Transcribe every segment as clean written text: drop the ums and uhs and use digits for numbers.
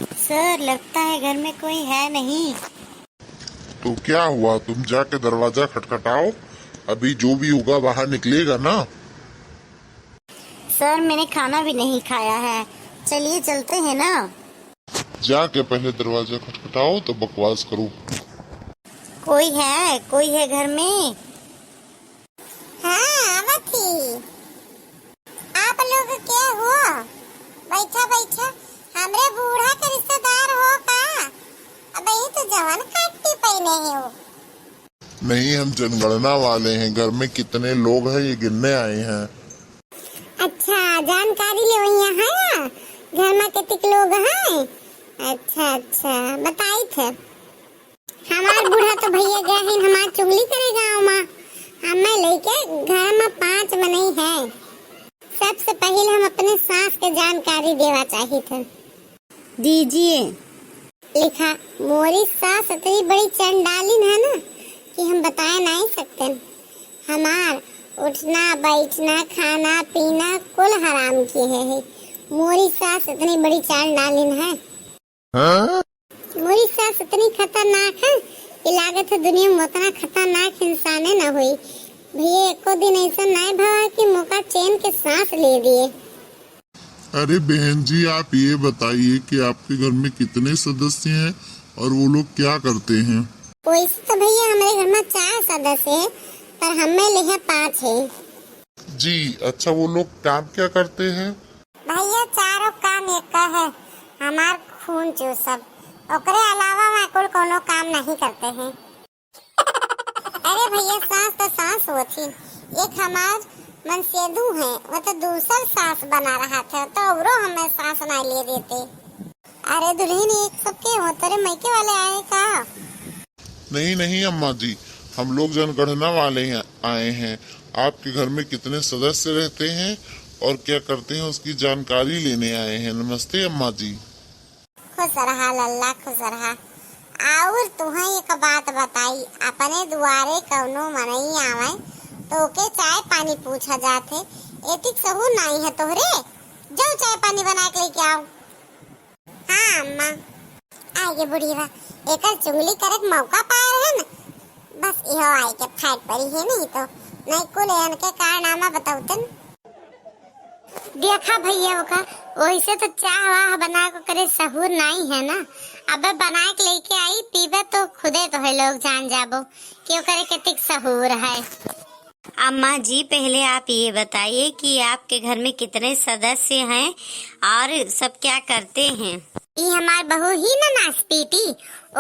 Sir लगता है घर में कोई है नहीं। तो क्या हुआ, तुम जाके दरवाजा खटखटाओ, अभी जो भी होगा बाहर निकलेगा ना। सर मैंने खाना भी नहीं खाया है, चलिए चलते हैं ना। जाके पहले दरवाजा खटखटाओ तो बकवास करो। कोई है घर में? हाँ आवत थी। आप लोग क्या हुआ? बैठा बैठा हमरे बूढ़ा के रिश्तेदार हो का? अब ये तो जवान काटती पहने हो। नहीं, हम जनगणना वाले हैं, घर में कितने लोग हैं ये गिनने आए हैं। अच्छा जानकारी ले यहाँ है, घर में कितने लोग हैं? अच्छा बताई थे। हमार बूढ़ा तो भैया गया है हमार चुगली करे गाँव में। हमें लेके घर में 5 मनई है। सबसे पहले हम अपने सास के जानकारी देवा चाहिए थे। दीजिए। लिखा, मोरी सास इतनी बड़ी चंडालिन है ना कि हम बता नहीं सकते। हमार उठना बैठना खाना पीना कुल हराम किए है। मोरी सास इतनी बड़ी चंडालिन है। मोरी सास इतनी खतरनाक है कि लागत है दुनिया में उतना खतरनाक इंसान न हुई। भैया एको दिन ऐसा नहीं भवा कि मौका चैन के सांस ले दिए। अरे बहन जी, आप ये बताइए कि आपके घर में कितने सदस्य हैं और वो लोग क्या करते हैं। वैसे तो भैया हमारे घर में 4 सदस्य है, पर हमें लिए 5 है। जी अच्छा, वो लोग काम क्या करते हैं? भैया चारों काम एक का है, हमार खून चूसब। ओकरे अलावा मैं कुल कोनो काम नहीं करते हैं। अरे भैया सास तो सास होती, एक हमार मनसेदू है, वो तो दूसर सास बना रहा था तो औरो हमें सास नहीं ले देते। अरे दुल्हन एक सबके हो, तेरे मैके वाले आए का? नहीं अम्मा जी, हम लोग जनगणना वाले हैं आए हैं। आपके घर में कितने सदस्य रहते हैं और क्या करते हैं उसकी जानकारी लेने आए हैं। नमस्ते अम्मा जी। खुश रहा लल्ला, खुश रहा। और तुम्हें एक बात बताई, अपने दुआरे कौनो मनई आवे तो ओके चाय पानी पूछा जाते। एतिक सहू नहीं है तोहरे, जाओ चाय पानी बना के लेके आओ। हाँ अम्मा। आगे बुढ़ीवा एकर चुगली करे मौका पाए है ना, बस इहो आई के फाइट पड़ी है। नहीं कुल इनके कारनामा बताउतन। देखा भैया का वैसे तो चाह वाह बना को करे सहूर नहीं है ना। अब बना के लेके आई पीबे तो खुदे तो है लोग जान जाबो क्यों करे कितनी सहूर है। अम्मा जी पहले आप ये बताइए कि आपके घर में कितने सदस्य हैं और सब क्या करते हैं। ये हमार बहू ही ना नाच पीटी,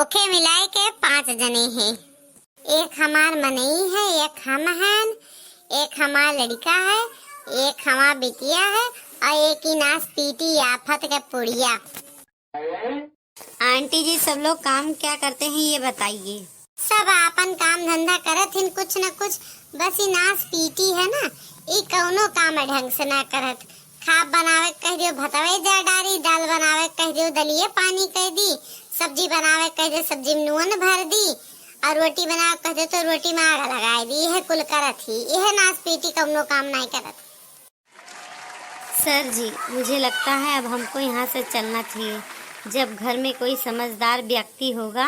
ओके मिलाए के 5 जने हैं। एक हमार मनई है, एक हम हैं, एक हमार लड़का है, एक हमार बिटिया है और एक ही नाच पीटी आफत के पुड़िया। आंटी जी सब लोग काम क्या करते हैं ये बताइए। सब अपन काम धंधा करत हिन कुछ न कुछ, बस ही नाच पीटी है ना, ये कौनो काम ढंग से ना करत। खाप बनावे कह दियो भतवे जा डारी, दाल बनावे कह दियो दलिये पानी कह दी, सब्जी बनावे कह दियो सब्जी में नून भर दी और रोटी बनावे कह दियो तो रोटी में आग लगाई दी। यह कुल करत ही, यह नाच पीटी कौनो काम नहीं करत। सर जी मुझे लगता है अब हमको यहाँ से चलना चाहिए। जब घर में कोई समझदार व्यक्ति होगा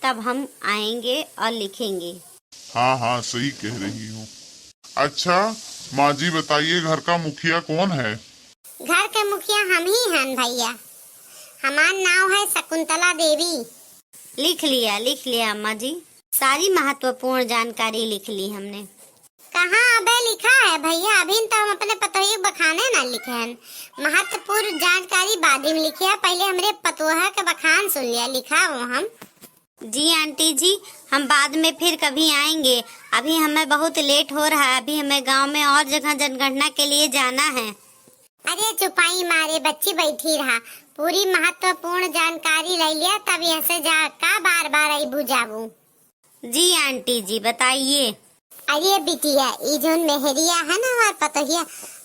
तब हम आएंगे और लिखेंगे। हाँ सही कह रही हूँ। अच्छा माँ जी बताइए, घर का मुखिया कौन है? घर के मुखिया हम ही हैं भैया। हमार नाम है शकुंतला देवी। लिख लिया अम्मा जी, सारी महत्वपूर्ण जानकारी लिख ली हमने। कहाँ अबे लिखा है भैया, अभी तो हम अपने पतोही बखाने ना लिखे हैं। महत्वपूर्ण जानकारी बाद में लिखी है, पहले हमरे पतोहा के बखान सुन लिया, लिखा वो हम। जी आंटी जी हम बाद में फिर कभी आएंगे, अभी हमें बहुत लेट हो रहा है, अभी हमें गांव में और जगह जनगणना के लिए जाना है। अरे चुपाई मारे बच्ची बैठी रहा, पूरी महत्वपूर्ण जानकारी ले लिया तब यहाँ से जा का बार बार आई बुझाबू। जी आंटी जी बताइए। अरे बिटिया ये जो मेहरिया है ना हमार पतोहिया,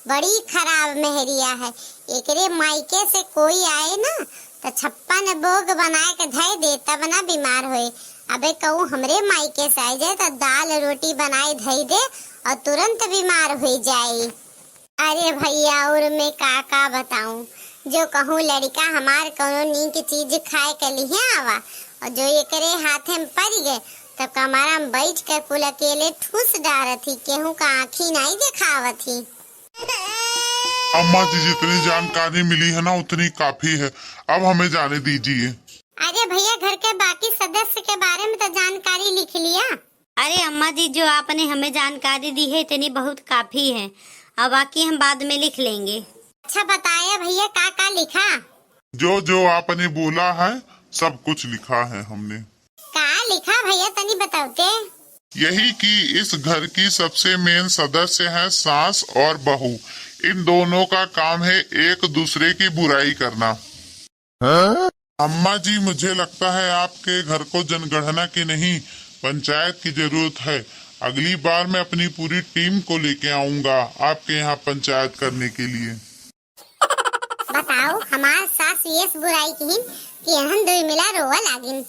बड़ी खराब मेहरिया है। एकरे मायके से कोई आए ना तो 56 भोग बनाए के धय दे तब ना बीमार होए। अबे कहूँ हमरे मायके से आ जाए तो दाल रोटी बनाए धय दे और तुरंत बीमार हो जाए। अरे भैया और मैं का बताऊं, जो कहूँ लड़का हमार कौनो नीक चीज खाए के लिए आवा और जो ये करे हाथे में पड़ गए तब कमरा में बैठ कर कुल अकेले ठूस डारत ही केहू का आँखी नहीं दिखावत ही। अम्मा जी जितनी जानकारी मिली है ना उतनी काफी है, अब हमें जाने दीजिए। अरे भैया घर के बाकी सदस्य के बारे में तो जानकारी लिख लिया। अरे अम्मा जी जो आपने हमें जानकारी दी है इतनी बहुत काफी है, अब बाकी हम बाद में लिख लेंगे। अच्छा बताया भैया का लिखा? जो जो आपने बोला है सब कुछ लिखा है हमने। का लिखा भैया तनी बताओते? यही कि इस घर की सबसे मेन सदस्य है सास और बहू। इन दोनों का काम है एक दूसरे की बुराई करना। अम्मा जी मुझे लगता है आपके घर को जनगणना की नहीं पंचायत की जरूरत है। अगली बार मैं अपनी पूरी टीम को लेके आऊंगा आपके यहाँ पंचायत करने के लिए। बताओ हमार सास ये बुराई की कि हम दो मिला रोवा लागिन।